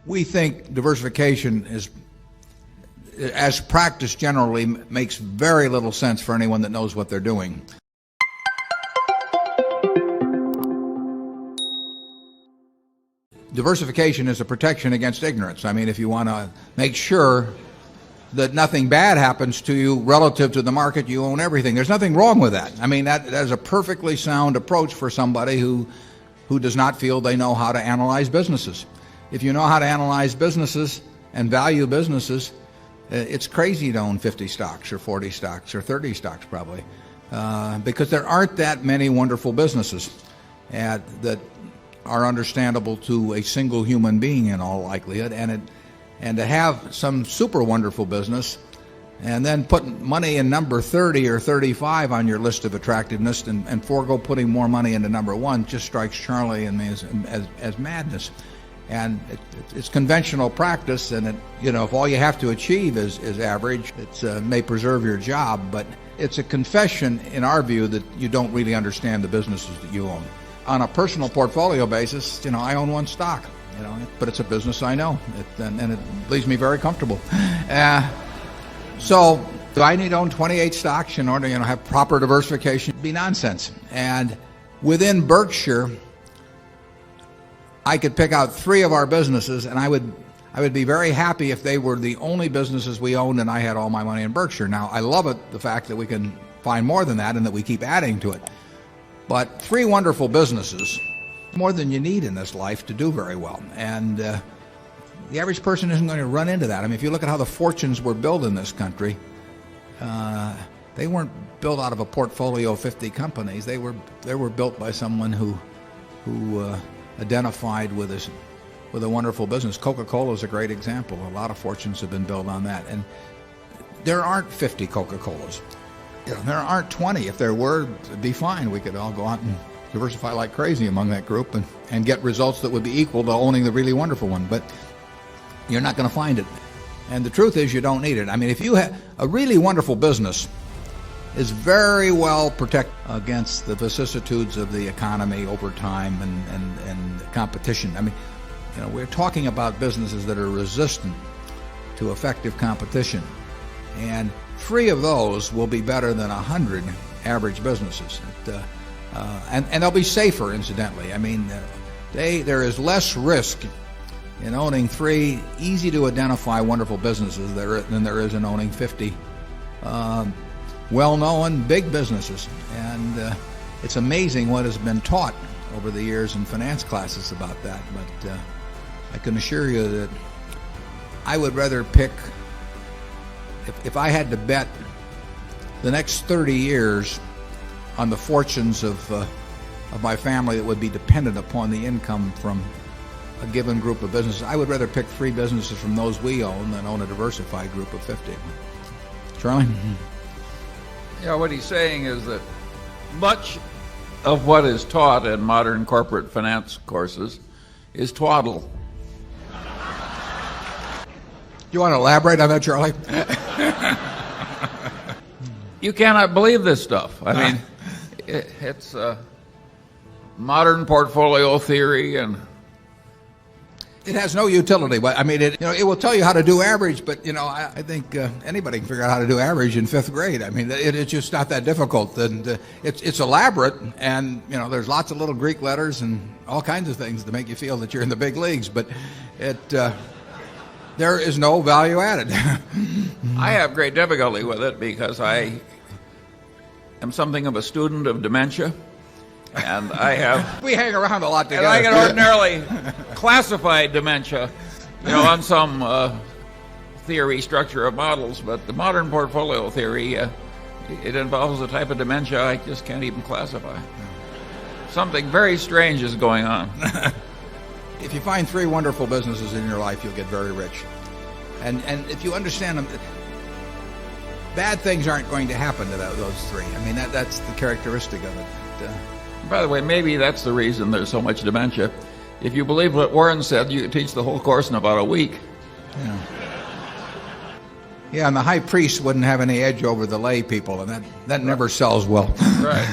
We think diversification is, as practiced generally, makes very little sense for anyone that knows what they're doing. Diversification is a protection against ignorance. I mean, if you want to make sure that nothing bad happens to you relative to the market, you own everything. There's nothing wrong with that. I mean, that is a perfectly sound approach for somebody who does not feel they know how to analyze businesses. If you know how to analyze businesses and value businesses, it's crazy to own 50 stocks or 40 stocks or 30 stocks probably, because there aren't that many wonderful businesses that are understandable to a single human being in all likelihood, and to have some super wonderful business and then put money in number 30 or 35 on your list of attractiveness and forego putting more money into number 1 just strikes Charlie and me as madness. And it's conventional practice, and if all you have to achieve is average, it may preserve your job, but it's a confession in our view that you don't really understand the businesses that you own. On a personal portfolio basis, I own 1 stock, but it's a business I know, and it leaves me very comfortable. So do I need to own 28 stocks in order to have proper diversification? It'd be nonsense. And within Berkshire, I could pick out 3 of our businesses, and I would be very happy if they were the only businesses we owned and I had all my money in Berkshire. Now, I love the fact that we can find more than that and that we keep adding to it. But 3 wonderful businesses, more than you need in this life to do very well. And the average person isn't going to run into that. I mean, if you look at how the fortunes were built in this country, they weren't built out of a portfolio of 50 companies. They were built by someone who identified with a wonderful business. Coca-Cola is a great example. A lot of fortunes have been built on that. And there aren't 50 Coca-Colas. There aren't 20. If there were, it'd be fine. We could all go out and diversify like crazy among that group and get results that would be equal to owning the really wonderful one. But you're not going to find it. And the truth is, you don't need it. I mean, if you have a really wonderful business, is very well protected against the vicissitudes of the economy over time and competition. I mean, we're talking about businesses that are resistant to effective competition, and 3 of those will be better than 100 average businesses, and they'll be safer, incidentally. I mean, there is less risk in owning 3 easy to identify wonderful businesses than there is in owning 50 well-known big businesses. And it's amazing what has been taught over the years in finance classes about that. But I can assure you that I would rather pick, if I had to bet the next 30 years on the fortunes of my family that would be dependent upon the income from a given group of businesses, I would rather pick 3 businesses from those we own than own a diversified group of 50. Charlie? Yeah, what he's saying is that much of what is taught in modern corporate finance courses is twaddle. You want to elaborate on that, Charlie? You cannot believe this stuff. I mean, it's modern portfolio theory, and it has no utility. But I mean, it will tell you how to do average, but I think anybody can figure out how to do average in 5th grade. I mean, it's just not that difficult, and it's elaborate, and there's lots of little Greek letters and all kinds of things to make you feel that you're in the big leagues. But there is no value added. I have great difficulty with it because I am something of a student of dementia. And we hang around a lot together. And I can ordinarily classify dementia, on some theory structure of models, but the modern portfolio theory, it involves a type of dementia I just can't even classify. Something very strange is going on. If you find 3 wonderful businesses in your life, you'll get very rich. And if you understand them, bad things aren't going to happen to those 3. I mean, that's the characteristic of it. By the way, maybe that's the reason there's so much dementia. If you believe what Warren said, you could teach the whole course in about a week. Yeah, and the high priest wouldn't have any edge over the lay people, and that never sells well. Right.